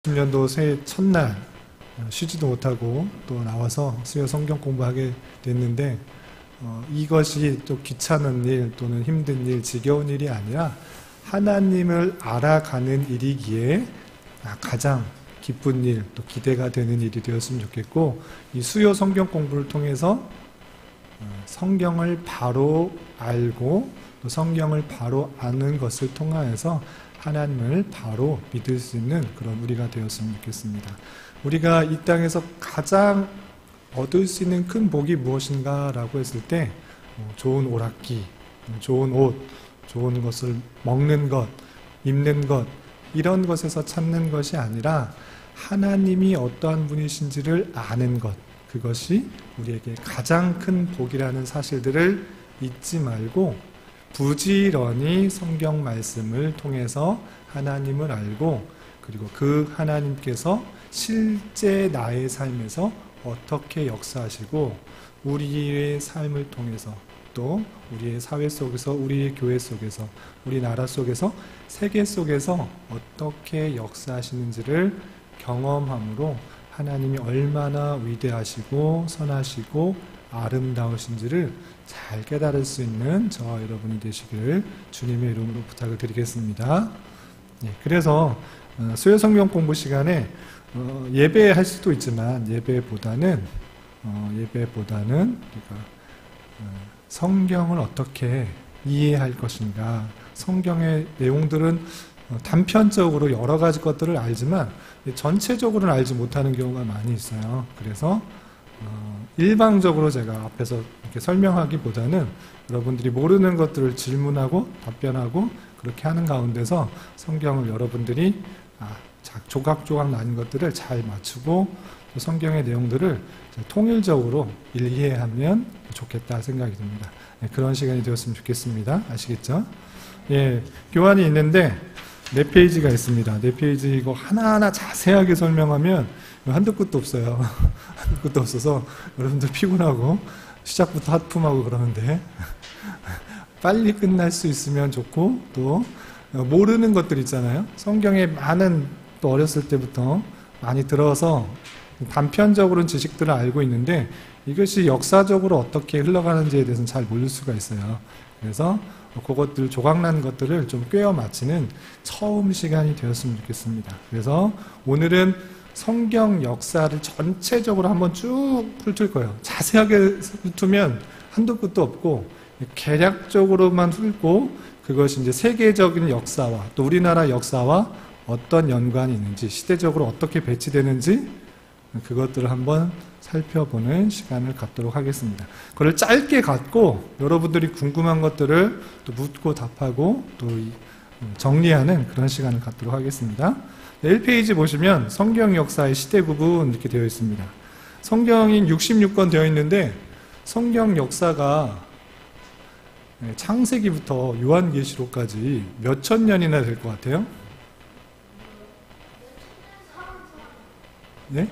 20년도 새해 첫날 쉬지도 못하고 또 나와서 수요 성경 공부하게 됐는데 이것이 또 귀찮은 일 또는 힘든 일, 지겨운 일이 아니라 하나님을 알아가는 일이기에 가장 기쁜 일, 또 기대가 되는 일이 되었으면 좋겠고, 이 수요 성경 공부를 통해서 성경을 바로 알고 또 성경을 바로 아는 것을 통하여서 하나님을 바로 믿을 수 있는 그런 우리가 되었으면 좋겠습니다. 우리가 이 땅에서 가장 얻을 수 있는 큰 복이 무엇인가 라고 했을 때 좋은 오락기, 좋은 옷, 좋은 것을 먹는 것, 입는 것, 이런 것에서 찾는 것이 아니라 하나님이 어떠한 분이신지를 아는 것, 그것이 우리에게 가장 큰 복이라는 사실들을 잊지 말고 부지런히 성경 말씀을 통해서 하나님을 알고, 그리고 그 하나님께서 실제 나의 삶에서 어떻게 역사하시고 우리의 삶을 통해서 또 우리의 사회 속에서, 우리의 교회 속에서, 우리 나라 속에서, 세계 속에서 어떻게 역사하시는지를 경험함으로 하나님이 얼마나 위대하시고 선하시고 아름다우신지를 잘 깨달을 수 있는 저와 여러분이 되시기를 주님의 이름으로 부탁을 드리겠습니다. 그래서 수요 성경 공부 시간에 예배할 수도 있지만 예배보다는 우리가 성경을 어떻게 이해할 것인가, 성경의 내용들은 단편적으로 여러 가지 것들을 알지만 전체적으로는 알지 못하는 경우가 많이 있어요. 그래서 일방적으로 제가 앞에서 이렇게 설명하기보다는 여러분들이 모르는 것들을 질문하고 답변하고 그렇게 하는 가운데서 성경을 여러분들이 조각조각 나는 것들을 잘 맞추고 또 성경의 내용들을 통일적으로 이해하면 좋겠다 생각이 듭니다. 그런 시간이 되었으면 좋겠습니다. 아시겠죠? 교환이 있는데 4페이지가 있습니다. 4페이지 이거 하나하나 자세하게 설명하면 한도 끝도 없어요. 한도 끝도 없어서 여러분들 피곤하고 시작부터 하품하고 그러는데 빨리 끝날 수 있으면 좋고, 또 모르는 것들 있잖아요. 성경에 많은, 또 어렸을 때부터 많이 들어서 단편적으로는 지식들을 알고 있는데 이것이 역사적으로 어떻게 흘러가는지에 대해서는 잘 모를 수가 있어요. 그래서 그것들, 조각난 것들을 좀 꿰어 맞히는 처음 시간이 되었으면 좋겠습니다. 그래서 오늘은 성경 역사를 전체적으로 한번 쭉 훑을 거예요. 자세하게 훑으면 한도 끝도 없고, 개략적으로만 훑고 그것이 이제 세계적인 역사와 또 우리나라 역사와 어떤 연관이 있는지, 시대적으로 어떻게 배치되는지 그것들을 한번 살펴보는 시간을 갖도록 하겠습니다. 그걸 짧게 갖고 여러분들이 궁금한 것들을 또 묻고 답하고 또 정리하는 그런 시간을 갖도록 하겠습니다. 1페이지 보시면 성경 역사의 시대 구분 이렇게 되어 있습니다. 성경이 66권 되어 있는데 성경 역사가 창세기부터 요한계시록까지 몇천 년이나 될 것 같아요? 네?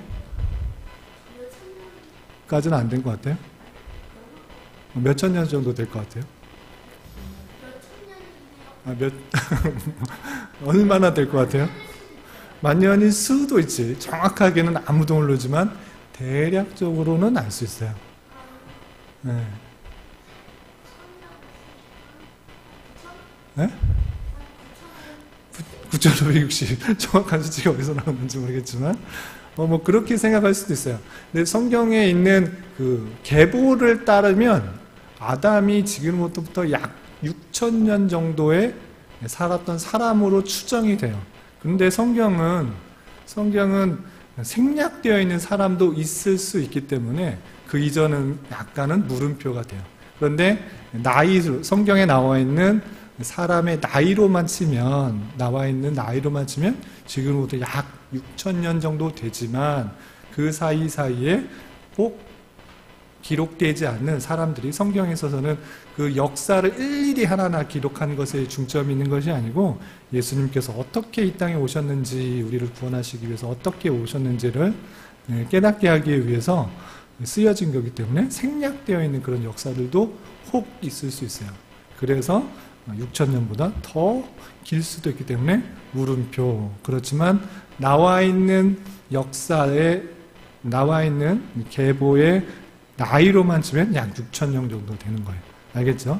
까지는 안 된 것 같아요? 몇천 년 정도 될 것 같아요? 얼마나 될 것 같아요? 만년일 수도 있지. 정확하게는 아무도 모르지만 대략적으로는 알 수 있어요. 네. 네? 9,560 정확한 수치가 어디서 나오는지 모르겠지만 뭐 그렇게 생각할 수도 있어요. 근데 성경에 있는 그 계보를 따르면 아담이 지금부터 약 6,000년 정도에 살았던 사람으로 추정이 돼요. 그런데 성경은 생략되어 있는 사람도 있을 수 있기 때문에 그 이전은 약간은 물음표가 돼요. 그런데 나이로, 성경에 나와 있는 사람의 나이로만 치면 지금부터 약 6,000년 정도 되지만 그 사이사이에 꼭 기록되지 않는 사람들이, 성경에 있어서는 그 역사를 일일이 하나하나 기록하는 것에 중점이 있는 것이 아니고 예수님께서 어떻게 이 땅에 오셨는지, 우리를 구원하시기 위해서 어떻게 오셨는지를 깨닫게 하기 위해서 쓰여진 거기 때문에 생략되어 있는 그런 역사들도 혹 있을 수 있어요. 그래서 6,000년보다 더 길 수도 있기 때문에 물음표. 그렇지만 나와 있는 역사에 나와 있는 계보의 나이로만 치면 약 6,000년 정도 되는 거예요. 알겠죠?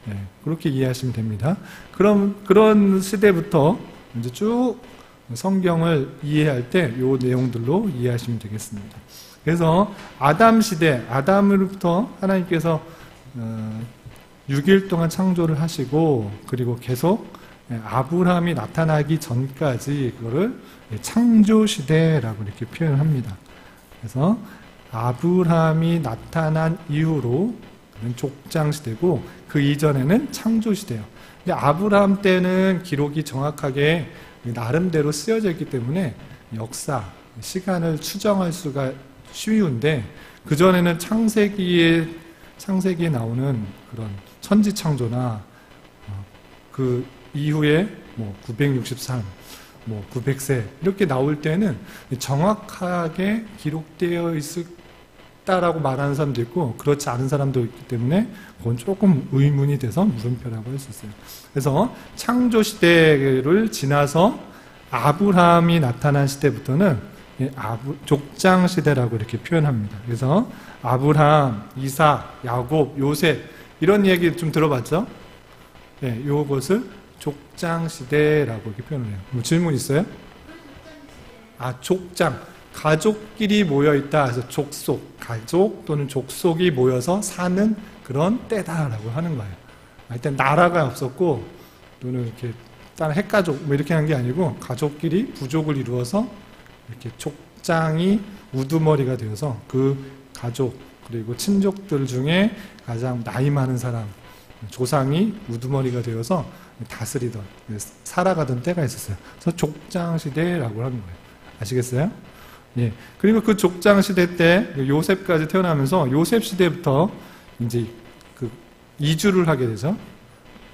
네, 그렇게 이해하시면 됩니다. 그럼 그런 시대부터 이제 쭉 성경을 이해할 때 이 내용들로 이해하시면 되겠습니다. 그래서 아담 시대, 아담으로부터 하나님께서 6일 동안 창조를 하시고 그리고 계속 아브라함이 나타나기 전까지 그거를 창조 시대라고 이렇게 표현합니다. 그래서 아브라함이 나타난 이후로 족장 시대고 그 이전에는 창조 시대예요. 근데 아브라함 때는 기록이 정확하게 나름대로 쓰여져 있기 때문에 역사, 시간을 추정할 수가 쉬운데 그 전에는 창세기에 나오는 그런 천지 창조나 그 이후에 963, 900세 이렇게 나올 때는 정확하게 기록되어 있다라고 말하는 사람도 있고 그렇지 않은 사람도 있기 때문에 그건 조금 의문이 돼서 물음표라고 할 수 있어요. 그래서 창조 시대를 지나서 아브라함이 나타난 시대부터는 족장 시대라고 이렇게 표현합니다. 그래서 아브라함, 이삭, 야곱, 요셉 이런 얘기 좀 들어봤죠? 네, 요것을 족장 시대라고 이렇게 표현을 해요. 뭐 질문 있어요? 족장. 가족끼리 모여있다. 그래서 족속. 가족 또는 족속이 모여서 사는 그런 때다라고 하는 거예요. 일단 나라가 없었고 또는 이렇게 다른 핵가족 뭐 이렇게 하는 게 아니고 가족끼리 부족을 이루어서 이렇게 족장이 우두머리가 되어서 그 가족 그리고 친족들 중에 가장 나이 많은 사람 조상이 우두머리가 되어서 다스리던 살아가던 때가 있었어요. 그래서 족장 시대라고 하는 거예요. 아시겠어요? 예. 그리고 그 족장 시대 때 요셉까지 태어나면서 요셉 시대부터 이제 그 이주를 하게 되죠.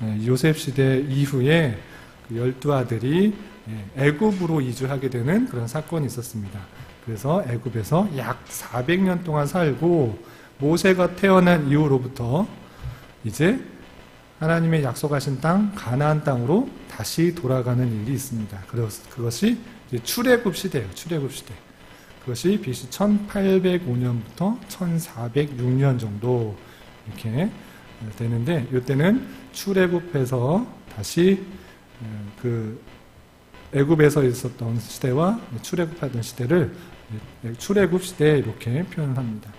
예, 요셉 시대 이후에 그 12아들이 애굽으로 이주하게 되는 그런 사건이 있었습니다. 그래서 애굽에서 약 400년 동안 살고 모세가 태어난 이후로부터 이제 하나님의 약속하신 땅 가나안 땅으로 다시 돌아가는 일이 있습니다. 그래서 그것이 출애굽 시대예요. 출애굽 시대. 그것이 BC 1805년부터 1406년 정도 이렇게 되는데 이때는 출애굽해서 다시 그 애굽에서 있었던 시대와 출애굽하던 시대를 출애굽 시대 이렇게 표현을 합니다.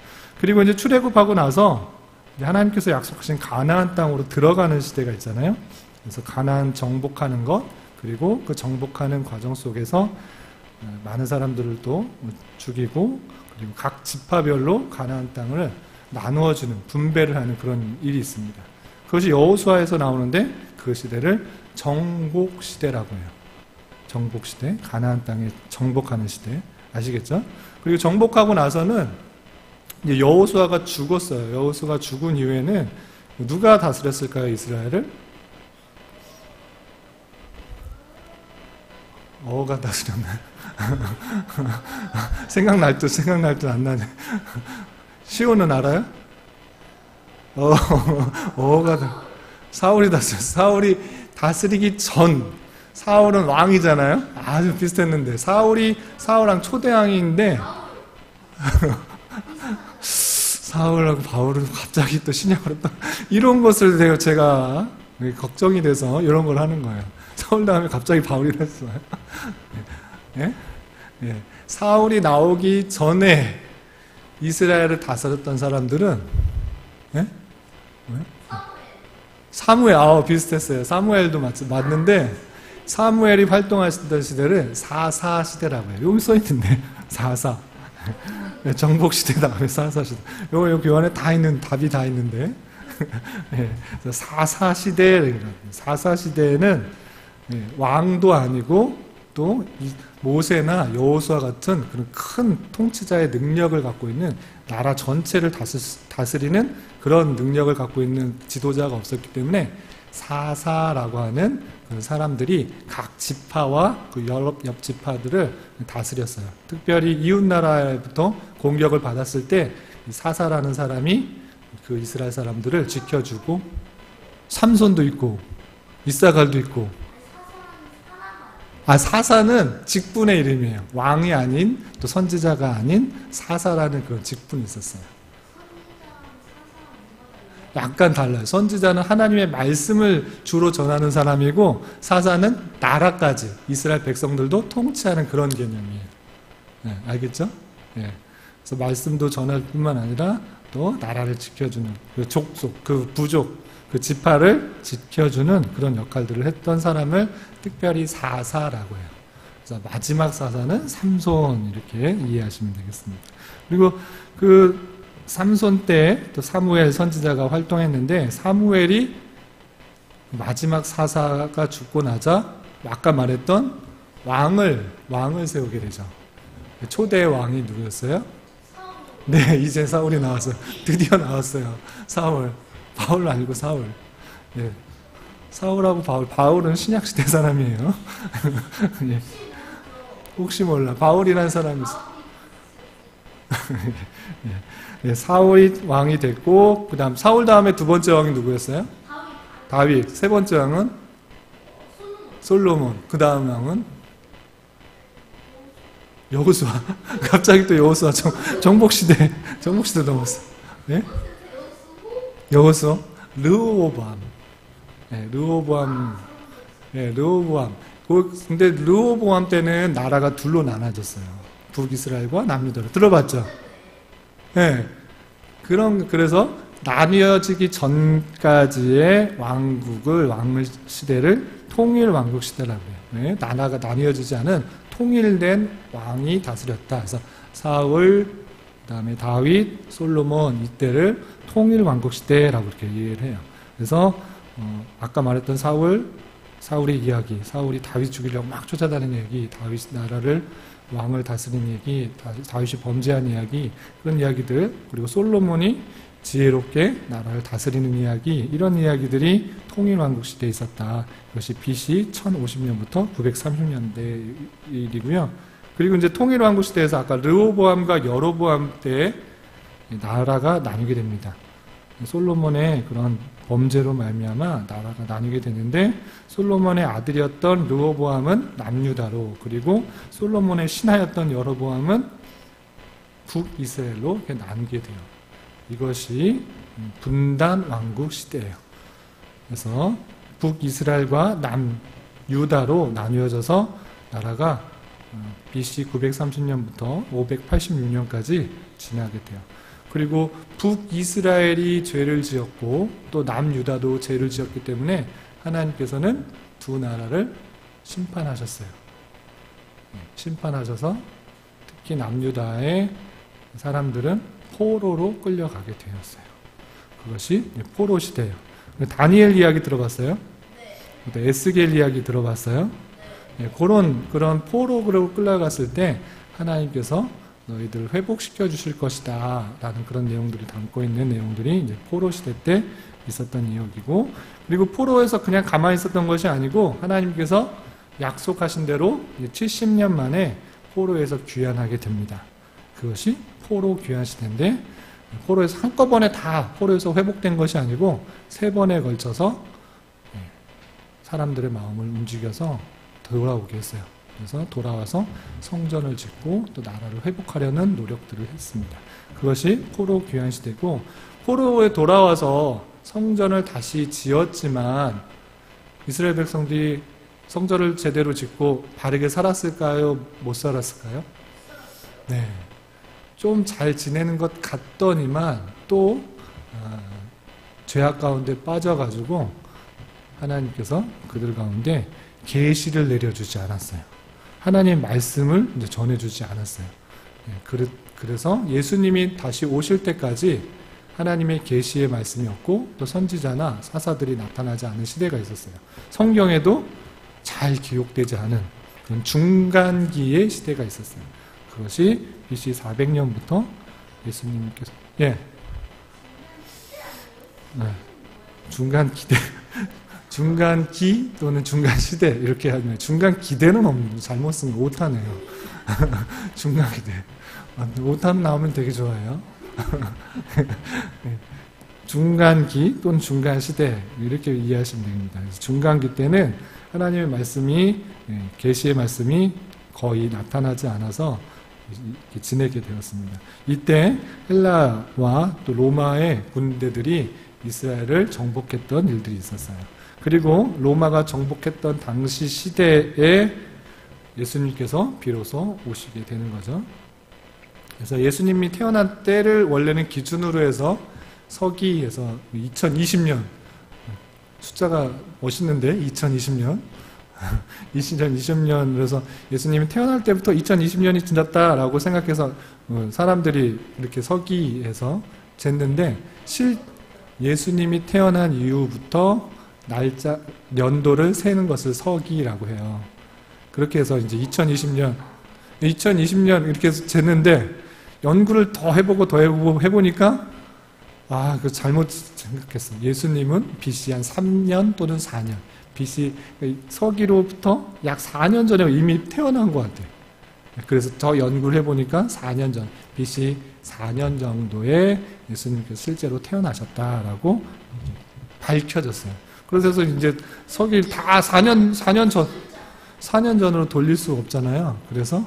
그리고 이제 출애굽하고 나서 하나님께서 약속하신 가나안 땅으로 들어가는 시대가 있잖아요. 그래서 가나안 정복하는 것 그리고 그 정복하는 과정 속에서 많은 사람들을 또 죽이고 그리고 각 지파별로 가나안 땅을 나누어주는 분배를 하는 그런 일이 있습니다. 그것이 여호수아에서 나오는데 그 시대를 정복시대라고 해요. 정복시대, 가나안 땅에 정복하는 시대 아시겠죠? 그리고 정복하고 나서는 이제 여호수아가 죽었어요. 여호수아가 죽은 이후에는 누가 다스렸을까요? 이스라엘을? 어가 다스렸나요? 생각날 듯 안 나네. 시온은 알아요? 사울이 다스렸어요. 사울이 다스리기 전 사울은 왕이잖아요. 아주 비슷했는데 사울랑 초대왕인데 사울하고 바울은 갑자기 또 신약으로 또 이런 것을 제가 걱정이 돼서 이런 걸 하는 거예요. 사울 다음에 갑자기 바울이 됐어요. 예? 예. 사울이 나오기 전에 이스라엘을 다스렸던 사람들은 예? 사무엘, 비슷했어요. 사무엘도 맞는데 사무엘이 활동하시던 시대를 사사 시대라고 해요. 여기 써 있는데 사사. 정복 시대 다음에 사사 시대. 요 교환에 다 있는 답이 다 있는데 예, 사사 시대. 사사 시대는 왕도 아니고 또 모세나 여호수아 같은 그런 큰 통치자의 능력을 갖고 있는 나라 전체를 다스리는 그런 능력을 갖고 있는 지도자가 없었기 때문에 사사라고 하는 그 사람들이 각 지파와 그 옆 지파들을 다스렸어요. 특별히 이웃 나라부터 공격을 받았을 때 사사라는 사람이 그 이스라엘 사람들을 지켜주고 삼손도 있고 이사갈도 있고. 사사는 직분의 이름이에요. 왕이 아닌, 또 선지자가 아닌 사사라는 그런 직분이 있었어요. 약간 달라요. 선지자는 하나님의 말씀을 주로 전하는 사람이고, 사사는 나라까지, 이스라엘 백성들도 통치하는 그런 개념이에요. 네, 알겠죠? 네. 그래서 말씀도 전할 뿐만 아니라 또 나라를 지켜주는 그 족속, 그 부족, 그 지파를 지켜주는 그런 역할들을 했던 사람을 특별히 사사라고 해요. 그래서 마지막 사사는 삼손 이렇게 이해하시면 되겠습니다. 그리고 그 삼손 때 또 사무엘 선지자가 활동했는데, 사무엘이 마지막 사사가 죽고 나자 아까 말했던 왕을 세우게 되죠. 초대 왕이 누구였어요? 네, 이제 사울이 나왔어요. 드디어 나왔어요. 사울. 바울 아니고 사울. 예. 사울하고 바울은 신약시대 사람이에요. 예. 혹시 몰라. 바울이라는 사람이 있어. 예. 사울이 왕이 됐고, 그 다음, 사울 다음에 두 번째 왕이 누구였어요? 다윗. 세 번째 왕은? 솔로몬. 그 다음 왕은? 여호수아. 갑자기 또 여호수아. 정복시대 넘었어. 예? 여호수아? 르호보암. 예, 르호보암. 예, 르호보암. 근데 르호보암 때는 나라가 둘로 나눠졌어요. 북이스라엘과 남유다로. 들어봤죠? 예. 그래서 나뉘어지기 전까지의 왕을 시대를 통일 왕국 시대라고 해요. 예, 나라가 나뉘어지지 않은 통일된 왕이 다스렸다. 그래서 사울, 그다음에 다윗, 솔로몬 이때를 통일 왕국 시대라고 이렇게 이해를 해요. 그래서 아까 말했던 사울의 이야기, 사울이 다윗 죽이려고 막 쫓아다니는 얘기, 다윗 나라를 왕을 다스리는 얘기, 다윗이 범죄한 이야기, 그런 이야기들, 그리고 솔로몬이 지혜롭게 나라를 다스리는 이야기, 이런 이야기들이 통일왕국 시대에 있었다. 이것이 BC 1050년부터 930년대 일이고요. 그리고 이제 통일왕국 시대에서 아까 르호보암과 여로보암 때 나라가 나뉘게 됩니다. 솔로몬의 그런 범죄로 말미암아 나라가 나뉘게 되는데, 솔로몬의 아들이었던 르호보암은 남유다로, 그리고 솔로몬의 신하였던 여로보암은 북이스라엘로 이렇게 나뉘게 돼요. 이것이 분단 왕국 시대예요. 그래서 북이스라엘과 남유다로 나뉘어져서 나라가 BC 930년부터 586년까지 지나게 돼요. 그리고 북이스라엘이 죄를 지었고 또 남유다도 죄를 지었기 때문에 하나님께서는 두 나라를 심판하셨어요. 심판하셔서 특히 남유다의 사람들은 포로로 끌려가게 되었어요. 그것이 포로 시대예요. 다니엘 이야기 들어봤어요? 네. 에스겔 이야기 들어봤어요? 네. 그런 포로로 끌려갔을 때 하나님께서 너희들 회복시켜 주실 것이다 라는 그런 내용들이 담고 있는 내용들이 이제 포로 시대 때 있었던 이야기고, 그리고 포로에서 그냥 가만히 있었던 것이 아니고 하나님께서 약속하신 대로 70년 만에 포로에서 귀환하게 됩니다. 그것이 포로 귀환 시대인데, 포로에서 한꺼번에 다 포로에서 회복된 것이 아니고 3번에 걸쳐서 사람들의 마음을 움직여서 돌아오게 했어요. 그래서 돌아와서 성전을 짓고 또 나라를 회복하려는 노력들을 했습니다. 그것이 포로 귀환 시대고, 포로에 돌아와서 성전을 다시 지었지만 이스라엘 백성들이 성전을 제대로 짓고 바르게 살았을까요? 못 살았을까요? 네. 좀 잘 지내는 것 같더니만 또 죄악 가운데 빠져가지고 하나님께서 그들 가운데 계시를 내려주지 않았어요. 하나님의 말씀을 이제 전해주지 않았어요. 그래서 예수님이 다시 오실 때까지 하나님의 계시의 말씀이 없고 또 선지자나 사사들이 나타나지 않은 시대가 있었어요. 성경에도 잘 기록되지 않은 그런 중간기의 시대가 있었어요. 그것이 BC 400년부터 예수님께서 중간기 또는 중간시대 이렇게 하면, 중간기대는 없는, 잘못 쓴 거 오타네요. 중간기대. 오타 나오면 되게 좋아요. 중간기 또는 중간시대 이렇게 이해하시면 됩니다. 그래서 중간기 때는 하나님의 말씀이 계시의 말씀이 거의 나타나지 않아서 이렇게 지내게 되었습니다. 이때 헬라와 또 로마의 군대들이 이스라엘을 정복했던 일들이 있었어요. 그리고 로마가 정복했던 당시 시대에 예수님께서 비로소 오시게 되는 거죠. 그래서 예수님이 태어난 때를 원래는 기준으로 해서 서기에서 2020년, 숫자가 멋있는데 2020년 2020년 그래서 예수님이 태어날 때부터 2020년이 지났다라고 생각해서 사람들이 이렇게 서기에서 쟀는데 예수님이 태어난 이후부터 날짜 연도를 세는 것을 서기라고 해요. 그렇게 해서 이제 2020년 이렇게 해서 쟀는데 연구를 더 해보고 해보니까 그 잘못 생각했어. 예수님은 BC 한 3년 또는 4년 BC 서기로부터 약 4년 전에 이미 태어난 것 같아요. 그래서 더 연구를 해보니까 4년 전 BC 4년 정도에 예수님께서 실제로 태어나셨다라고 밝혀졌어요. 그래서 이제 서기를 다 4년 전으로 돌릴 수 없잖아요. 그래서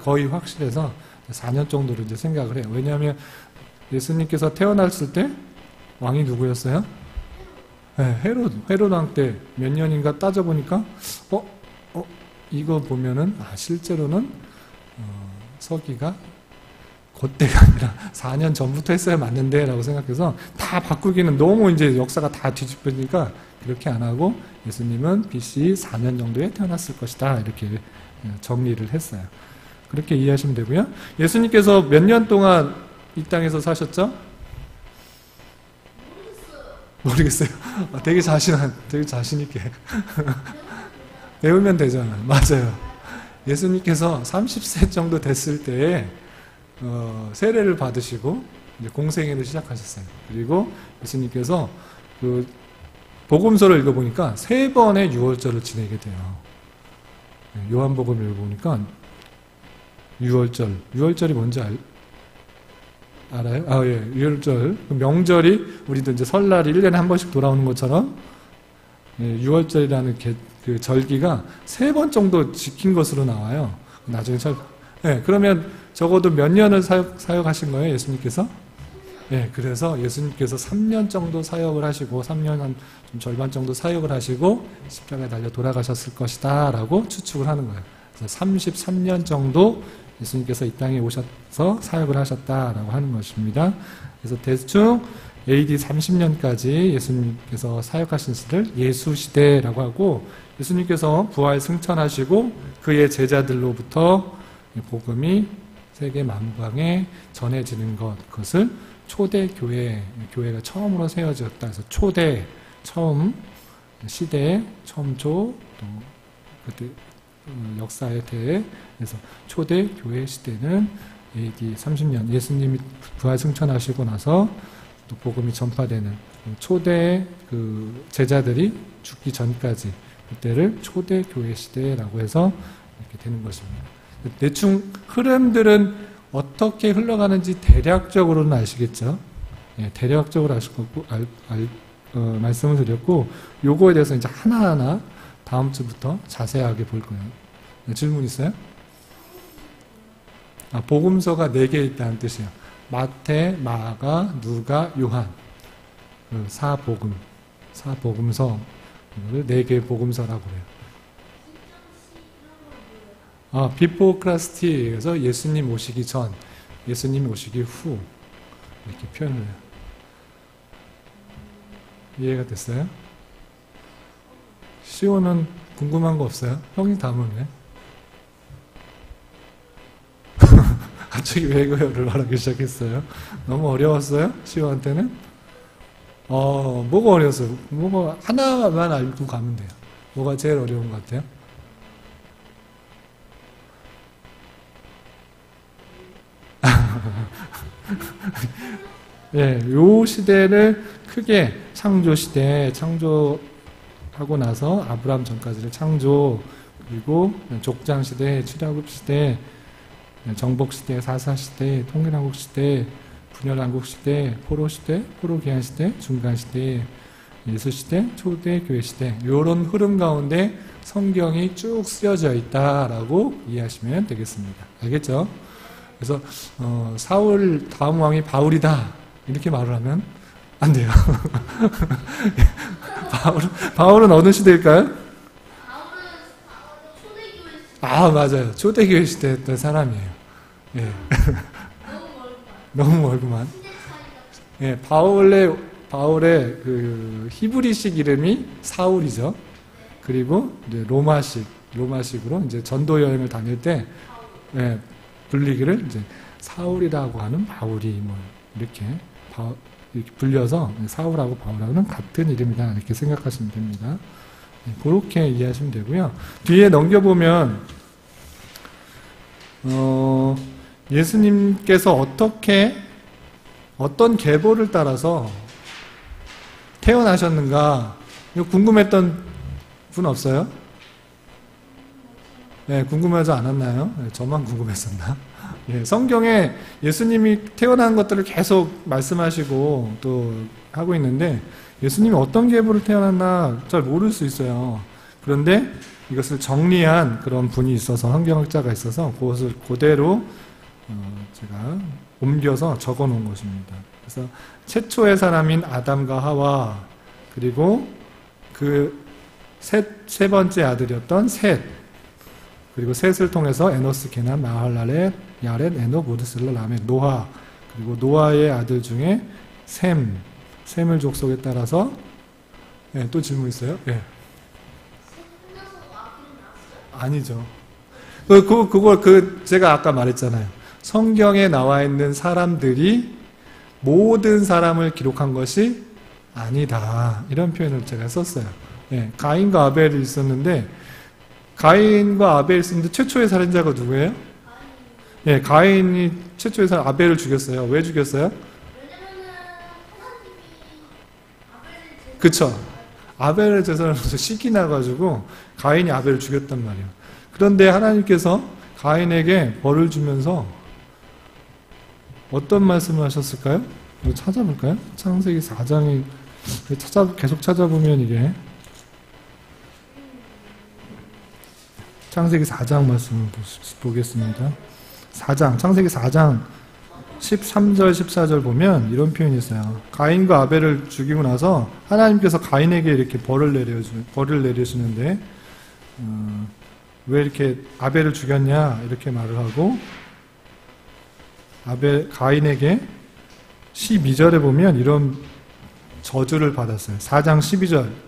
거의 확실해서 4년 정도로 이제 생각을 해요. 왜냐하면 예수님께서 태어났을 때 왕이 누구였어요? 네, 헤롯 왕 때 몇 년인가 따져보니까 이거 보면은 실제로는 서기가 그때가 아니라 4년 전부터 했어야 맞는데 라고 생각해서 다 바꾸기는 너무 이제 역사가 다 뒤집혀지니까 그렇게 안 하고 예수님은 BC 4년 정도에 태어났을 것이다 이렇게 정리를 했어요. 그렇게 이해하시면 되고요. 예수님께서 몇 년 동안 이 땅에서 사셨죠? 모르겠어요. 되게 자신 있게 배우면 되잖아요. 맞아요. 예수님께서 30세 정도 됐을 때에 세례를 받으시고 이제 공생애를 시작하셨어요. 그리고 예수님께서 그 복음서를 읽어보니까 3번의 유월절을 지내게 돼요. 요한복음을 읽어보니까 유월절이 뭔지 알아요? 예, 유월절. 명절이 우리도 이제 설날이 1년에 한 번씩 돌아오는 것처럼 유월절이라는 그 절기가 3번 정도 지킨 것으로 나와요. 나중에 그러면 적어도 몇 년을 사역하신 거예요, 예수님께서? 그래서 예수님께서 3년 정도 사역을 하시고 3년 한 좀 절반 정도 사역을 하시고 십자가에 달려 돌아가셨을 것이다 라고 추측을 하는 거예요. 그래서 33년 정도 예수님께서 이 땅에 오셔서 사역을 하셨다라고 하는 것입니다. 그래서 대충 AD 30년까지 예수님께서 사역하신 시대를 예수시대라고 하고 예수님께서 부활 승천하시고 그의 제자들로부터 복음이 세계 만방에 전해지는 그것을 초대교회, 교회가 처음으로 세워졌다. 그래서 처음 시대, 처음조, 또 그때 역사에 대해 그래서 초대교회 시대는 AD 30년 예수님이 부활 승천하시고 나서 또 복음이 전파되는 초대 그 제자들이 죽기 전까지 그때를 초대교회 시대라고 해서 이렇게 되는 것입니다. 대충 흐름들은 어떻게 흘러가는지 대략적으로는 아시겠죠? 대략적으로 아실 거고 말씀을 드렸고 요거에 대해서 이제 하나하나 다음 주부터 자세하게 볼 거예요. 질문 있어요? 복음서가 4개 있다는 뜻이에요. 마태, 마가, 누가, 요한. 사복음서. 이거를 4개의 복음서라고 해요. 비포 크라스티에서 예수님 오시기 전, 예수님 오시기 후 이렇게 표현을 해요. 이해가 됐어요? 시오는 궁금한 거 없어요? 형이 담으네. 갑자기 왜 그거를 말하기 시작했어요? 너무 어려웠어요? 시오한테는? 뭐가 어려웠어요? 뭐가 하나만 알고 가면 돼요. 뭐가 제일 어려운 것 같아요? 요 시대를 크게 창조시대, 창조하고 나서 아브라함 전까지를 창조, 그리고 족장시대, 출애굽시대, 정복시대, 사사시대, 통일한국시대, 분열왕국시대, 포로시대, 포로기한시대, 중간시대, 예수시대, 초대교회시대 이런 흐름 가운데 성경이 쭉 쓰여져 있다라고 이해하시면 되겠습니다. 알겠죠? 그래서 사울 다음 왕이 바울이다 이렇게 말을 하면 안 돼요. 바울은 어느 시대일까요? 아 맞아요. 초대교회 시대 했던 사람이에요. 예. 너무 멀구만. 예, 바울의 그 히브리식 이름이 사울이죠. 그리고 이제 로마식으로 이제 전도 여행을 다닐 때 예, 불리기를 이제 사울이라고 하는 바울이 뭐 이렇게 불려서 사울하고 바울하고는 같은 이름이다 이렇게 생각하시면 됩니다. 예, 그렇게 이해하시면 되고요. 뒤에 넘겨보면 예수님께서 어떤 계보를 따라서 태어나셨는가 이거 궁금했던 분 없어요? 네, 궁금하지 않았나요? 네, 저만 궁금했었나? 네, 성경에 예수님이 태어난 것들을 계속 말씀하시고 또 하고 있는데 예수님이 어떤 계보를 태어났나 잘 모를 수 있어요. 그런데 이것을 정리한 그런 분이 있어서 환경학자가 있어서 그것을 그대로 제가 옮겨서 적어 놓은 것입니다. 그래서 최초의 사람인 아담과 하와 그리고 그 세 번째 아들이었던 셋 그리고 셋을 통해서 에노스, 게남, 마할랄렛, 야렛, 에녹, 모드셀라, 라멕, 노아 그리고 노아의 아들 중에 셈을 족속에 따라서 네, 또 질문 있어요? 네. 아니죠. 제가 아까 말했잖아요. 성경에 나와 있는 사람들이 모든 사람을 기록한 것이 아니다. 이런 표현을 제가 썼어요. 예, 가인과 아벨이 있었는데, 가인과 아벨이 있었는데, 최초의 살인자가 누구예요? 예, 가인이 최초의 아벨을 죽였어요. 왜 죽였어요? 그쵸. 아벨의 제사로서 식이 나가지고, 가인이 아벨을 죽였단 말이에요. 그런데 하나님께서 가인에게 벌을 주면서, 어떤 말씀을 하셨을까요? 이거 찾아볼까요? 창세기 4장이 계속 찾아보면 이게 창세기 4장 말씀을 보겠습니다. 창세기 4장 13절 14절 보면 이런 표현이 있어요. 가인과 아벨을 죽이고 나서 하나님께서 가인에게 이렇게 벌을 내려주는데 왜 이렇게 아벨을 죽였냐 이렇게 말을 하고 가인에게 12절에 보면 이런 저주를 받았어요. 4장 12절.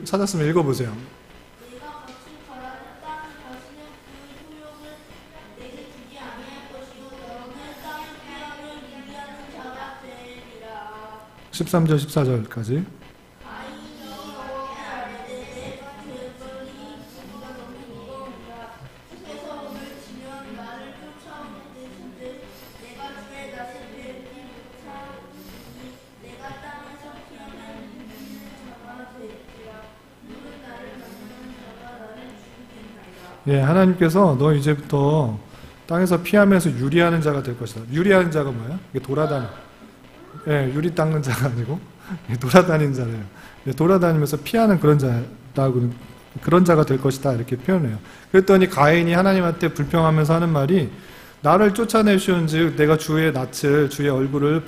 찾았으면 읽어보세요. 내가 거친 바라는 땅을 다시는 그 소욕을 내게 주지 아니할 것이요 너는 땅을 피하며 유리하는 자가 되리라. 13절 14절까지. 예, 하나님께서 너 이제부터 땅에서 피하면서 유리하는 자가 될 것이다. 유리하는 자가 뭐예요? 이게 예, 유리 닦는 자가 아니고 돌아다니는 자래요. 예, 돌아다니면서 피하는 그런 자가 될 것이다 이렇게 표현해요. 그랬더니 가인이 하나님한테 불평하면서 하는 말이 나를 쫓아내시온즉 내가 주의 낯을 주의 얼굴을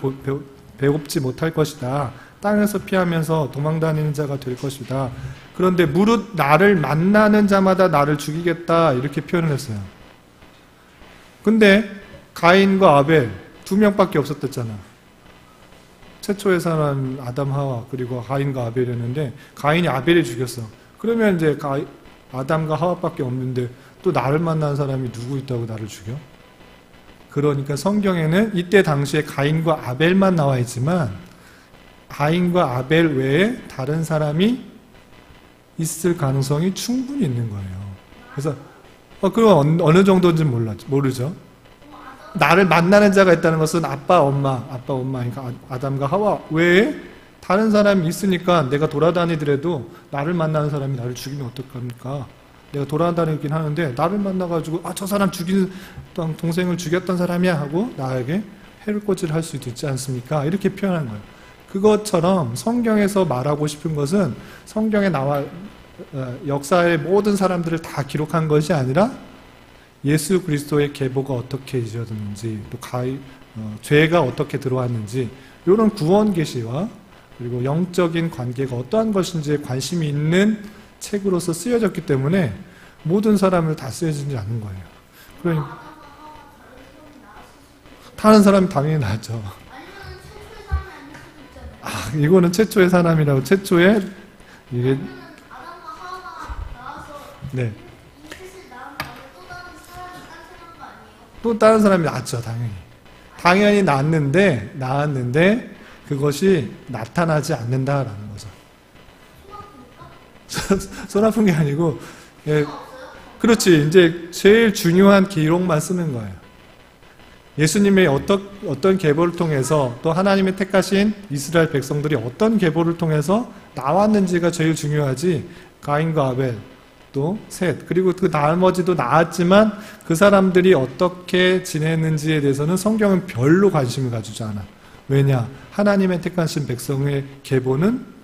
배웁지 못할 것이다. 땅에서 피하면서 도망다니는 자가 될 것이다. 그런데 무릇 나를 만나는 자마다 나를 죽이겠다 이렇게 표현을 했어요. 근데 가인과 아벨 2명밖에 없었댔잖아. 최초의 사람 아담 하와 그리고 가인과 아벨이었는데 가인이 아벨을 죽였어. 그러면 이제 아담과 하와밖에 없는데 또 나를 만나는 사람이 누구 있다고 나를 죽여? 그러니까 성경에는 이때 당시에 가인과 아벨만 나와 있지만 가인과 아벨 외에 다른 사람이 있을 가능성이 충분히 있는 거예요. 그래서 그럼 어느 정도인지 모르죠. 나를 만나는 자가 있다는 것은 아빠, 엄마, 그러니까 아담과 하와 외에 다른 사람이 있으니까 내가 돌아다니더라도 나를 만나는 사람이 나를 죽이면 어떡합니까? 내가 돌아다니긴 하는데 나를 만나가지고 저 사람 죽인 동생을 죽였던 사람이야 하고 나에게 해를 할 수도 있지 않습니까? 이렇게 표현한 거예요. 그것처럼 성경에서 말하고 싶은 것은 성경에 나와 역사의 모든 사람들을 다 기록한 것이 아니라 예수 그리스도의 계보가 어떻게 이루어졌는지 또 죄가 어떻게 들어왔는지 이런 구원 계시와 그리고 영적인 관계가 어떠한 것인지에 관심이 있는 책으로서 쓰여졌기 때문에 모든 사람을 다 쓰여지지 않는 거예요. 그러니까 다른 사람이 당연히 나죠. 이거는 최초의 사람이라고 최초의 이게 네. 또 다른 사람이 낳았죠, 당연히 낳았는데 그것이 나타나지 않는다라는 거죠. 손 아픈 게 아니고, 예, 그렇지. 이제 제일 중요한 기록만 쓰는 거예요. 예수님의 어떤 계보를 통해서 또 하나님의 택하신 이스라엘 백성들이 어떤 계보를 통해서 나왔는지가 제일 중요하지. 가인과 아벨, 또 셋, 그리고 그 나머지도 나왔지만 그 사람들이 어떻게 지냈는지에 대해서는 성경은 별로 관심을 가지지 않아. 왜냐? 하나님의 택하신 백성의 계보는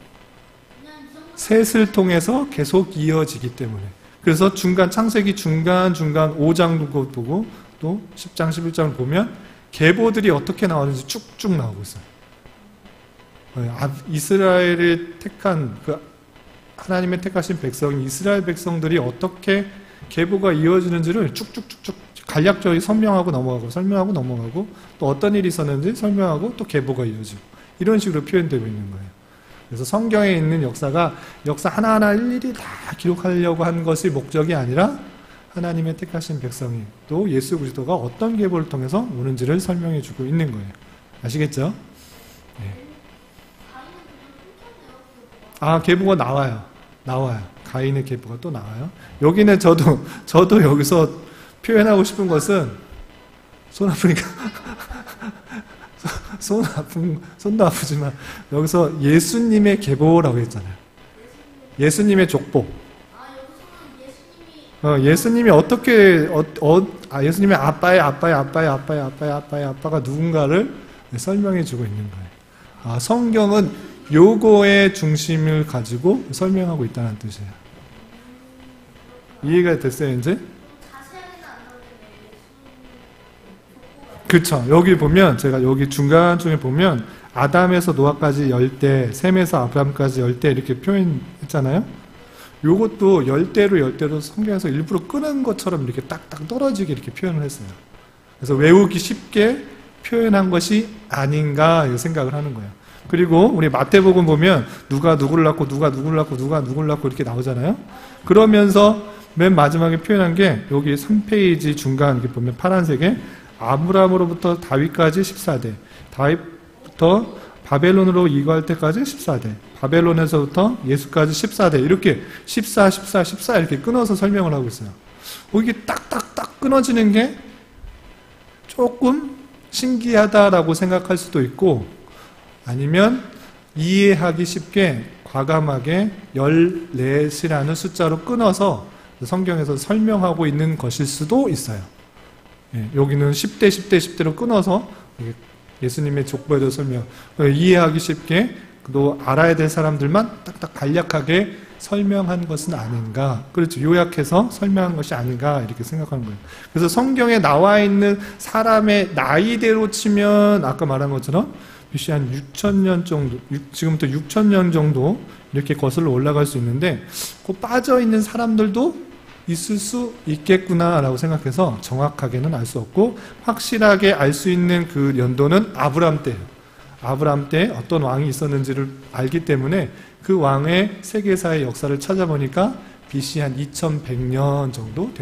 셋을 통해서 계속 이어지기 때문에. 그래서 창세기 중간 5장 보고 또 10장 11장을 보면 계보들이 어떻게 나오는지 쭉쭉 나오고 있어요. 이스라엘을 택한 하나님의 택하신 백성, 이스라엘 백성들이 어떻게 계보가 이어지는지를 쭉쭉쭉쭉 간략적으로 설명하고 넘어가고 또 어떤 일이 있었는지 설명하고 또 계보가 이어지고 이런 식으로 표현되고 있는 거예요. 그래서 성경에 있는 역사 하나하나 일일이 다 기록하려고 한 것이 목적이 아니라 하나님의 택하신 백성이 또 예수 그리스도가 어떤 계보를 통해서 오는지를 설명해 주고 있는 거예요. 아시겠죠? 네. 계보가 나와요. 가인의 계보가 또 나와요. 여기는 저도 여기서 표현하고 싶은 것은 손 아프니까 손도 아프지만 여기서 예수님의 계보라고 했잖아요. 예수님의 족보. 예수님이 어떻게 예수님의 아빠의 아빠가 누군가를 설명해 주고 있는 거예요. 성경은 요거의 중심을 가지고 설명하고 있다는 뜻이에요. 이해가 됐어요, 이제? 그렇죠. 여기 보면 제가 여기 중간중에 보면 아담에서 노아까지 10대, 셈에서 아브람까지 10대 이렇게 표현했잖아요. 요것도 열대로 성경에서 일부러 끄는 것처럼 이렇게 딱딱 떨어지게 이렇게 표현을 했어요. 그래서 외우기 쉽게 표현한 것이 아닌가 생각을 하는 거예요. 그리고 우리 마태복음 보면 누가 누구를 낳고 누가 누구를 낳고 이렇게 나오잖아요. 그러면서 맨 마지막에 표현한 게 여기 3페이지 중간 이렇게 보면 파란색에 아브람으로부터 다윗까지 14대, 다윗부터 바벨론으로 이거할 때까지 14대, 바벨론에서부터 예수까지 14대, 이렇게 14 이렇게 끊어서 설명을 하고 있어요. 이게 딱딱딱 끊어지는 게 조금 신기하다라고 생각할 수도 있고, 아니면 이해하기 쉽게 과감하게 14이라는 숫자로 끊어서 성경에서 설명하고 있는 것일 수도 있어요. 여기는 10대로 끊어서 예수님의 족보에 대해서 이해하기 쉽게 또 알아야 될 사람들만 딱딱 간략하게 설명한 것은 아닌가. 그렇죠. 요약해서 설명한 것이 아닌가 이렇게 생각하는 거예요. 그래서 성경에 나와 있는 사람의 나이대로 치면 아까 말한 것처럼 BC 한 6,000년 정도, 지금부터 6,000년 정도 이렇게 거슬러 올라갈 수 있는데 그 빠져있는 사람들도 있을 수 있겠구나라고 생각해서 정확하게는 알 수 없고 확실하게 알 수 있는 그 연도는 아브람 때예요. 아브람 때 어떤 왕이 있었는지를 알기 때문에 그 왕의 세계사의 역사를 찾아보니까 BC 한 2100년 정도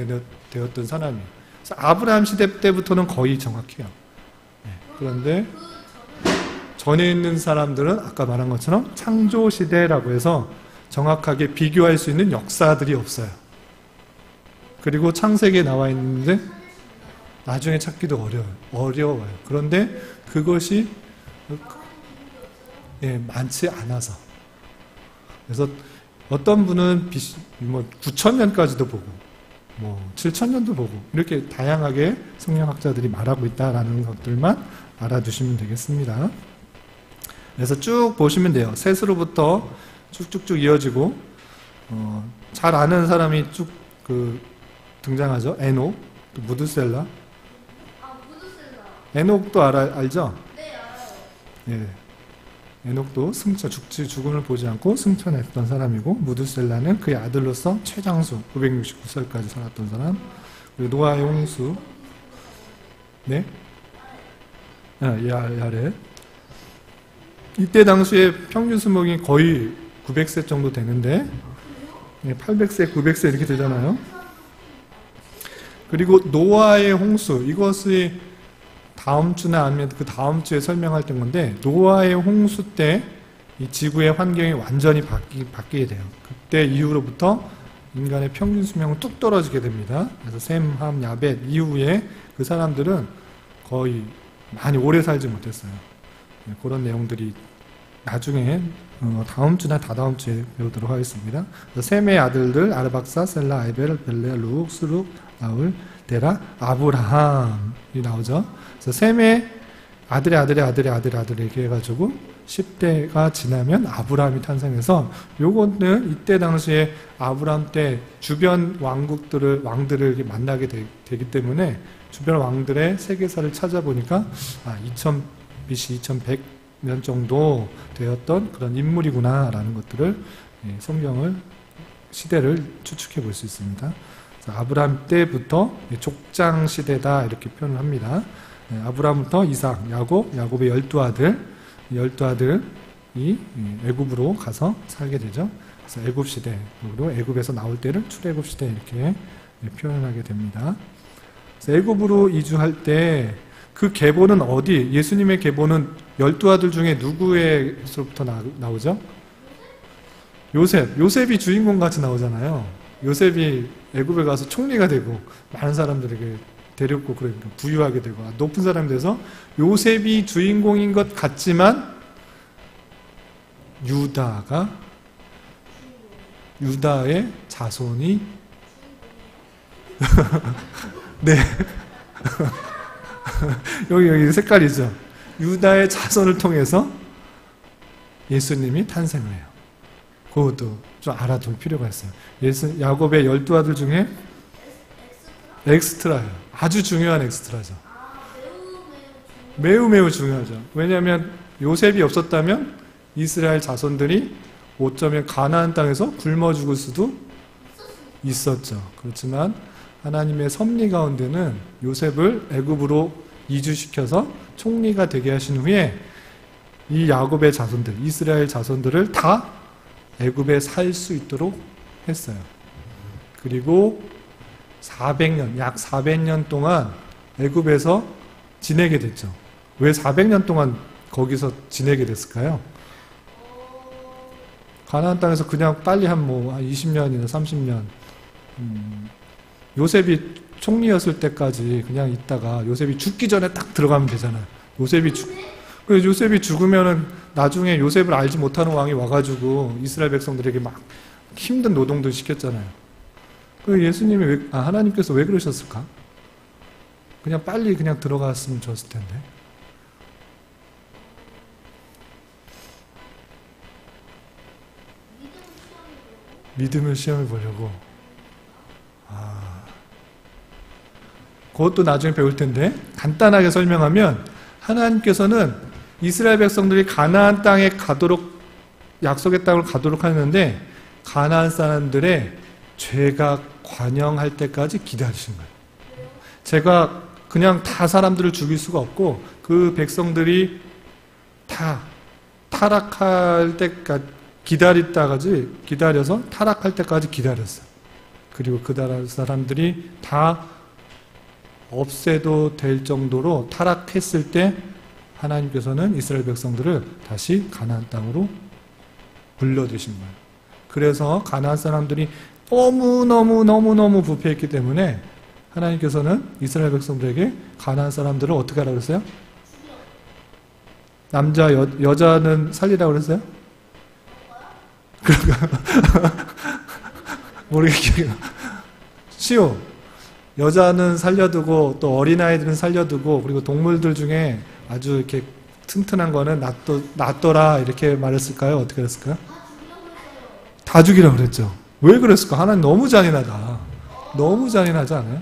되었던 사람이에요. 그래서 아브람 시대 때부터는 거의 정확해요. 그런데 전에 있는 사람들은 아까 말한 것처럼 창조 시대라고 해서 정확하게 비교할 수 있는 역사들이 없어요. 그리고 창세기에 나와 있는데 나중에 찾기도 어려워요. 그런데 그것이 많지 않아서. 그래서 어떤 분은 뭐 9,000년까지도 보고, 뭐 7,000년도 보고, 이렇게 다양하게 성경학자들이 말하고 있다라는 것들만 알아두시면 되겠습니다. 그래서 쭉 보시면 돼요. 셋으로부터 쭉쭉쭉 이어지고, 잘 아는 사람이 쭉 등장하죠. 에녹, 또 무드셀라. 아, 무드셀라. 에녹도 알죠? 네, 알아요. 예. 에녹도 죽음을 보지 않고 승천했던 사람이고, 무드셀라는 그의 아들로서 최장수 969살까지 살았던 사람. 그리고 노아의 홍수. 네? 야렛. 이때 당시에 평균 수명이 거의 900세 정도 되는데, 800세, 900세 이렇게 되잖아요. 그리고 노아의 홍수, 이것이 다음 주나 아니면 그 다음 주에 설명할 때 건데, 노아의 홍수 때 이 지구의 환경이 완전히 바뀌게 돼요. 그때 이후로부터 인간의 평균 수명은 뚝 떨어지게 됩니다. 그래서 셈, 함, 야벳 이후에 그 사람들은 거의 많이 오래 살지 못했어요. 그런 내용들이 나중에 다음 주나 다다음 주에 배우도록 하겠습니다. 셈의 아들들 아르박사, 셀라, 아이벨, 벨레, 루욱, 스룩, 나울, 데라, 아브라함이 나오죠. 그래서 셈의 아들이 이렇게 해가지고 10대가 지나면 아브라함이 탄생해서, 요거는 이때 당시에 아브라함 때 주변 왕들을 만나게 되기 때문에 주변 왕들의 세계사를 찾아보니까 2000 BC 2100년 정도 되었던 그런 인물이구나라는 것들을 성경을 시대를 추측해 볼 수 있습니다. 아브라함 때부터 족장 시대다 이렇게 표현을 합니다. 아브라함부터 이삭, 야곱의 12아들이 애굽으로 가서 살게 되죠. 그래서 애굽 시대, 그리고 애굽에서 나올 때를 출애굽 시대 이렇게 표현하게 됩니다. 그래서 애굽으로 이주할 때 그 계보는 어디? 예수님의 계보는 12아들 중에 누구에서부터 나오죠? 요셉이 주인공 같이 나오잖아요. 요셉이 애굽에 가서 총리가 되고 많은 사람들에게 데리고 그러니까 부유하게 되고 높은 사람이 돼서 요셉이 주인공인 것 같지만 유다의 자손이 네. 여기 색깔이죠. 유다의 자손을 통해서 예수님이 탄생을 해요. 그것도 좀 알아둘 필요가 있어요. 야곱의 12아들 중에 엑스트라예요. 아주 중요한 엑스트라죠. 매우 중요하죠. 왜냐하면 요셉이 없었다면 이스라엘 자손들이 어쩌면 가나안 땅에서 굶어 죽을 수도 있었죠. 그렇지만 하나님의 섭리 가운데는 요셉을 애굽으로 이주시켜서 총리가 되게 하신 후에 이 야곱의 자손들, 이스라엘 자손들을 다 애굽에 살 수 있도록 했어요. 그리고 400년, 약 400년 동안 애굽에서 지내게 됐죠. 왜 400년 동안 거기서 지내게 됐을까요? 가나안 땅에서 그냥 빨리 한 20년이나 30년 요셉이 총리였을 때까지 그냥 있다가 요셉이 죽기 전에 딱 들어가면 되잖아요. 요셉이 죽으면은 나중에 요셉을 알지 못하는 왕이 와가지고 이스라엘 백성들에게 막 힘든 노동들 시켰잖아요. 하나님께서 왜 그러셨을까? 그냥 빨리 그냥 들어갔으면 좋았을 텐데. 믿음을 시험해 보려고. 그것도 나중에 배울 텐데 간단하게 설명하면 하나님께서는 이스라엘 백성들이 가나안 땅에 가도록 약속의 땅을 가도록 하는데 가나안 사람들의 죄가 관영할 때까지 기다리신 거예요. 제가 그냥 다 사람들을 죽일 수가 없고 그 백성들이 다 타락할 때까지 기다려서 타락할 때까지 기다렸어요. 그리고 그 사람들이 다 없애도 될 정도로 타락했을 때 하나님께서는 이스라엘 백성들을 다시 가나안 땅으로 불러들이신 거예요. 그래서 가나안 사람들이 너무너무 부패했기 때문에 하나님께서는 이스라엘 백성들에게 가나안 사람들을 어떻게 하라고 그랬어요? 여자는 살리라고 그랬어요? 모르겠어요. 시오. 여자는 살려두고 또 어린아이들은 살려두고 그리고 동물들 중에 아주 이렇게 튼튼한 거는 놔둬라 이렇게 말했을까요? 어떻게 그랬을까요? 다 죽이라고 그랬죠. 왜 그랬을까? 하나님 너무 잔인하다. 너무 잔인하지 않아요?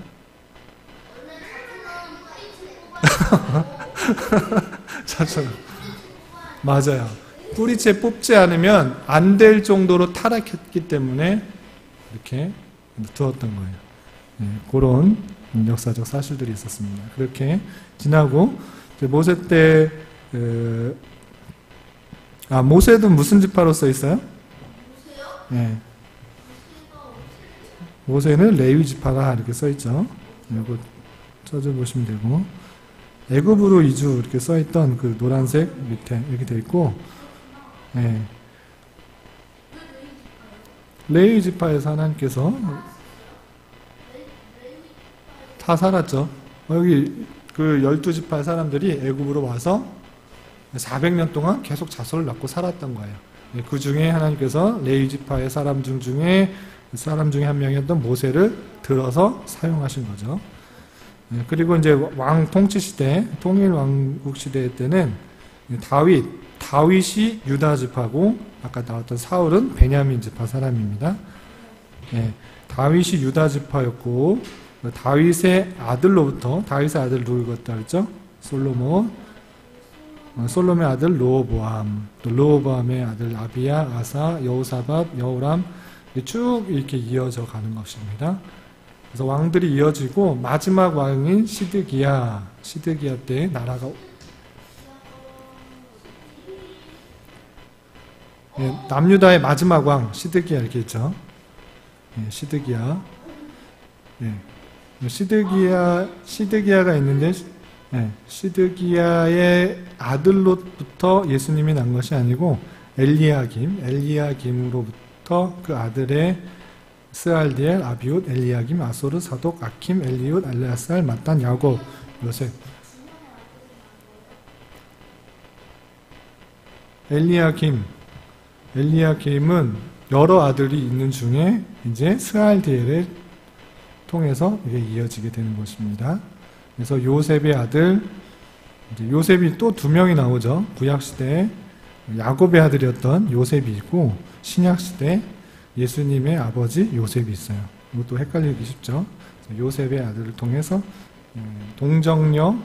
맞아요. 뿌리채 뽑지 않으면 안 될 정도로 타락했기 때문에 이렇게 두었던 거예요. 네, 그런 역사적 사실들이 있었습니다. 그렇게 지나고 모세 때 모세도 무슨 지파로 써 있어요? 네. 모세는 레위 지파가 이렇게 써 있죠. 이거 찾아보시면 되고 애굽으로 이주 이렇게 써 있던 그 노란색 밑에 이렇게 돼 있고, 네. 레위 지파에서 하나님께서 다 살았죠. 여기 그 12지파의 사람들이 애굽으로 와서 400년 동안 계속 자손을 낳고 살았던 거예요. 그 중에 하나님께서 레위 지파의 사람 중에 한 명이었던 모세를 들어서 사용하신 거죠. 그리고 이제 왕 통치 시대, 통일 왕국 시대 때는 다윗이 유다 지파고 아까 나왔던 사울은 베냐민 지파 사람입니다. 다윗이 유다 지파였고 다윗의 아들 누구였다 그랬죠? 솔로몬의 아들 로보암, 또 로보암의 아들 아비야, 아사, 여호사밧, 여호람 쭉 이렇게 이어져 가는 것입니다. 그래서 왕들이 이어지고 마지막 왕인 시드기야 때 나라가 남유다의 마지막 왕 시드기야 이렇게 있죠. 시드기야. 시드기야가 있는데 시드기야의 아들로부터 예수님이 난 것이 아니고 엘리야김으로부터 그 아들의 스알디엘, 아비웃, 엘리야김, 아소르, 사독, 아킴, 엘리웃, 알레아살, 마탄, 야곱, 요셉. 엘리야김은 여러 아들이 있는 중에 이제 스알디엘을 통해서 이게 이어지게 되는 것입니다. 그래서 요셉의 아들, 이제 요셉이 또 2명이 나오죠. 구약시대에 야곱의 아들이었던 요셉이 있고, 신약시대에 예수님의 아버지 요셉이 있어요. 이것도 헷갈리기 쉽죠. 요셉의 아들을 통해서 동정녀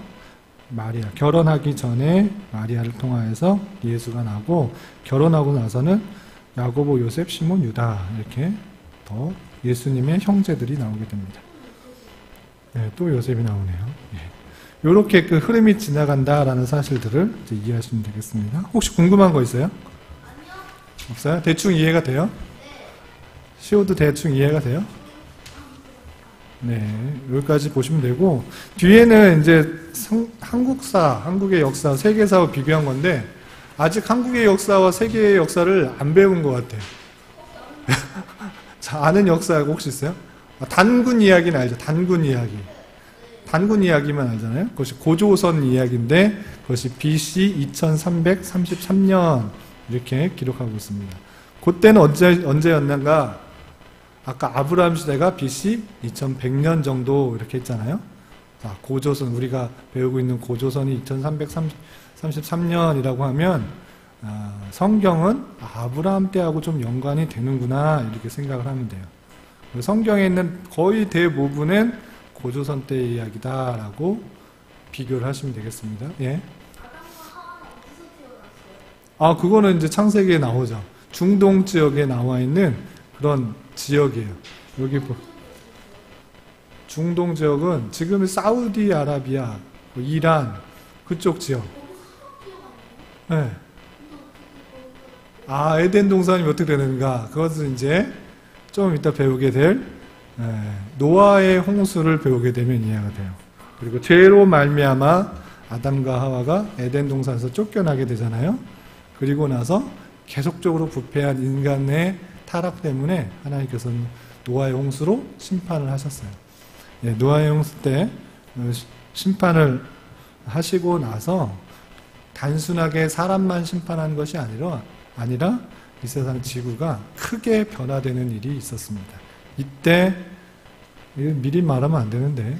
마리아, 결혼하기 전에 마리아를 통하여서 예수가 나고, 결혼하고 나서는 야고보, 요셉, 시몬, 유다 이렇게 더 예수님의 형제들이 나오게 됩니다. 또 요셉이 나오네요. 이렇게 그 흐름이 지나간다라는 사실들을 이제 이해하시면 되겠습니다. 혹시 궁금한 거 있어요? 없어요? 대충 이해가 돼요? 시오도 대충 이해가 돼요? 네, 여기까지 보시면 되고, 뒤에는 이제 한국의 역사, 세계사와 비교한 건데, 아직 한국의 역사와 세계의 역사를 안 배운 것 같아요. 자, 아는 역사 혹시 있어요? 단군 이야기는 알죠? 단군 이야기만 알잖아요? 그것이 고조선 이야기인데, 그것이 BC 2333년, 이렇게 기록하고 있습니다. 그때는 언제였는가? 아까 아브라함 시대가 BC 2100년 정도 이렇게 했잖아요. 자, 고조선, 우리가 배우고 있는 고조선이 2333년이라고 하면 성경은 아브라함 때하고 좀 연관이 되는구나 이렇게 생각을 하면 돼요. 성경에 있는 거의 대부분은 고조선 때의 이야기다라고 비교를 하시면 되겠습니다. 예. 그거는 이제 창세기에 나오죠. 중동 지역에 나와 있는 그런 지역이에요. 여기 중동 지역은 지금 사우디아라비아, 이란 그쪽 지역. 네. 에덴 동산이 어떻게 되는가? 그것은 이제 좀 이따 배우게 될 노아의 홍수를 배우게 되면 이해가 돼요. 그리고 죄로 말미암아 아담과 하와가 에덴 동산에서 쫓겨나게 되잖아요. 그리고 나서 계속적으로 부패한 인간의 타락 때문에 하나님께서는 노아의 홍수로 심판을 하셨어요. 노아의 홍수 때 심판을 하시고 나서 단순하게 사람만 심판한 것이 아니라 이 세상 지구가 크게 변화되는 일이 있었습니다. 이때 이거 미리 말하면 안 되는데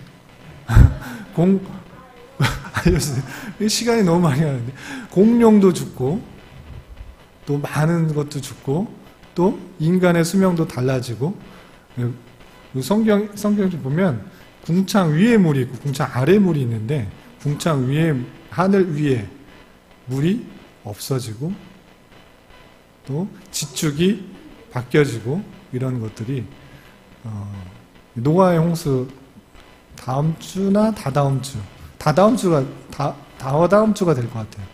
시간이 너무 많이 가는데 공룡도 죽고 또 많은 것도 죽고 또 인간의 수명도 달라지고 성경 좀 보면 궁창 위에 물이 있고 궁창 아래 물이 있는데 궁창 위에 하늘 위에 물이 없어지고 또 지축이 바뀌어지고 이런 것들이 노아의 홍수 다음 주나 다다음 주가 될 것 같아요.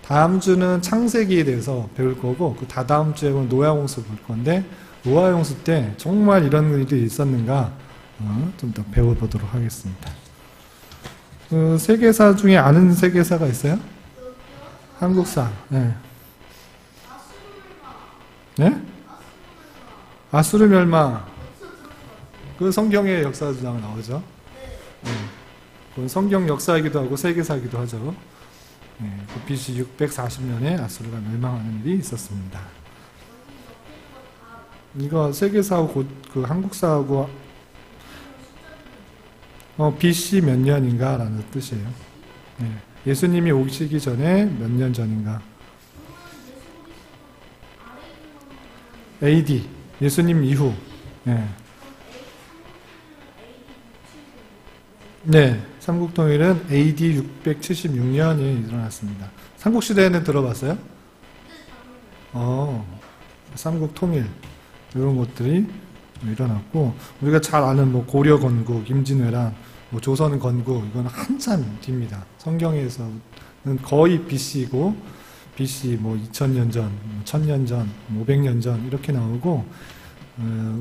다음 주는 창세기에 대해서 배울 거고 그 다다음 주에 노아의 홍수 볼 건데 노아의 홍수 때 정말 이런 일이 있었는가 좀 더 배워보도록 하겠습니다. 그 세계사 중에 아는 세계사가 있어요? 한국사. 네. 네? 아수르 멸망. 그 성경의 역사상 나오죠. 네. 그건 성경 역사이기도 하고 세계사이기도 하죠. 네. 그 BC 640년에 아수르가 멸망하는 일이 있었습니다. 이거 세계사하고 그 한국사하고 BC 몇 년인가 라는 뜻이에요. 네. 예수님이 오시기 전에 몇 년 전인가. AD 예수님 이후. 네. 네, 삼국통일은 AD 676년에 일어났습니다. 삼국시대에는 들어봤어요? 삼국통일 이런 것들이 일어났고 우리가 잘 아는 뭐 고려 건국, 임진왜란, 뭐 조선 건국 이건 한참 뒤입니다. 성경에서는 거의 BC고 BC 뭐 2000년 전, 1000년 전, 500년 전 이렇게 나오고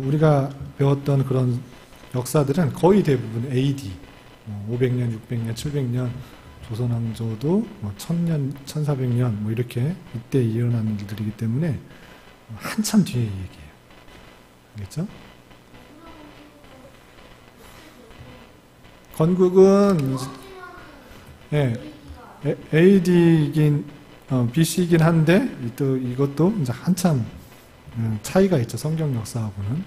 우리가 배웠던 그런 역사들은 거의 대부분 AD 500년, 600년, 700년 조선왕조도 뭐 1000년, 1400년 뭐 이렇게 이때 일어나는 일들이기 때문에 한참 뒤에 얘기해요. 알겠죠? 건국은 AD이긴 BC이긴 한데 또 이것도 이제 한참 차이가 있죠. 성경 역사하고는.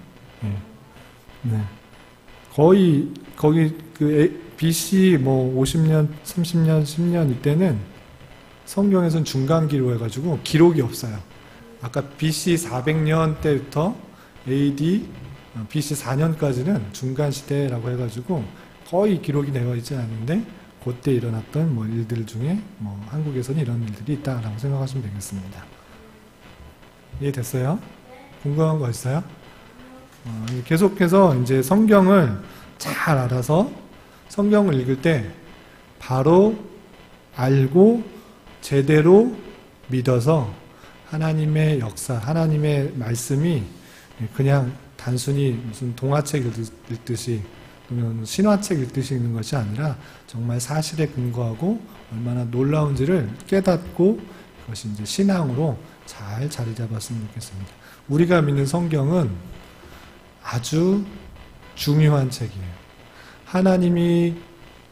네. 거의 그 BC 뭐 50년, 30년, 10년 이때는 성경에서는 중간기로 해가지고 기록이 없어요. 아까 BC 400년 때부터 AD BC 4년까지는 중간시대라고 해가지고 거의 기록이 되어 있지 않은데 그때 일어났던 뭐 일들 중에 뭐 한국에서는 이런 일들이 있다라고 생각하시면 되겠습니다. 이해됐어요? 궁금한 거 있어요? 계속해서 이제 성경을 잘 알아서 성경을 읽을 때 바로 알고 제대로 믿어서 하나님의 역사, 하나님의 말씀이 그냥 단순히 무슨 동화책 읽듯이 또는 신화책 읽듯이 읽는 것이 아니라 정말 사실에 근거하고 얼마나 놀라운지를 깨닫고 그것이 이제 신앙으로 잘 자리 잡았으면 좋겠습니다. 우리가 믿는 성경은 아주 중요한 책이에요. 하나님이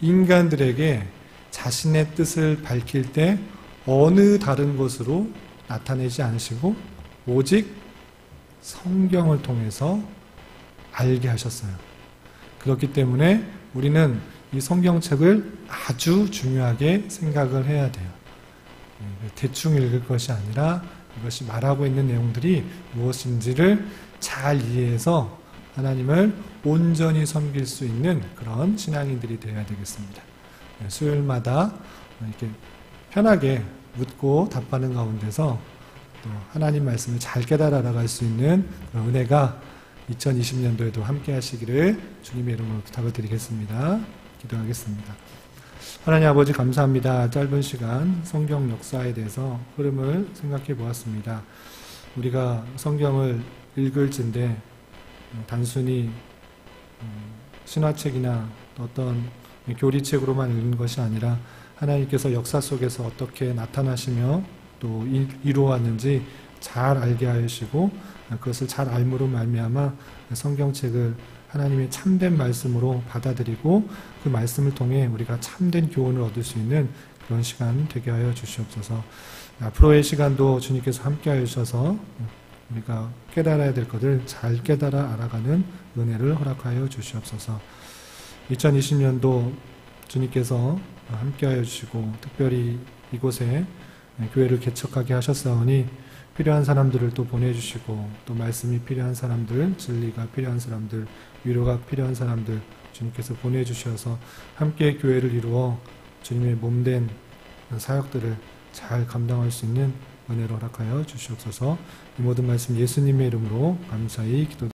인간들에게 자신의 뜻을 밝힐 때 어느 다른 것으로 나타내지 않으시고 오직 성경을 통해서 알게 하셨어요. 그렇기 때문에 우리는 이 성경책을 아주 중요하게 생각을 해야 돼요. 대충 읽을 것이 아니라 이것이 말하고 있는 내용들이 무엇인지를 잘 이해해서 하나님을 온전히 섬길 수 있는 그런 신앙인들이 되어야 되겠습니다. 수요일마다 이렇게 편하게 묻고 답하는 가운데서 또 하나님 말씀을 잘 깨달아 나갈 수 있는 그런 은혜가 2020년도에도 함께 하시기를 주님의 이름으로 부탁을 드리겠습니다. 기도하겠습니다. 하나님 아버지 감사합니다. 짧은 시간 성경 역사에 대해서 흐름을 생각해 보았습니다. 우리가 성경을 읽을진데 단순히 신화책이나 어떤 교리책으로만 읽는 것이 아니라 하나님께서 역사 속에서 어떻게 나타나시며 또 이루어왔는지 잘 알게 하시고 그것을 잘 알므로 말미암아 성경책을 하나님의 참된 말씀으로 받아들이고 그 말씀을 통해 우리가 참된 교훈을 얻을 수 있는 그런 시간 되게 하여 주시옵소서. 앞으로의 시간도 주님께서 함께 하여 주셔서 우리가 깨달아야 될 것을 잘 깨달아 알아가는 은혜를 허락하여 주시옵소서. 2020년도 주님께서 함께하여 주시고 특별히 이곳에 교회를 개척하게 하셨사오니 필요한 사람들을 또 보내주시고 또 말씀이 필요한 사람들, 진리가 필요한 사람들, 위로가 필요한 사람들 주님께서 보내주셔서 함께 교회를 이루어 주님의 몸된 사역들을 잘 감당할 수 있는 은혜를 허락하여 주시옵소서. 이 모든 말씀 예수님의 이름으로 감사히 기도드립니다.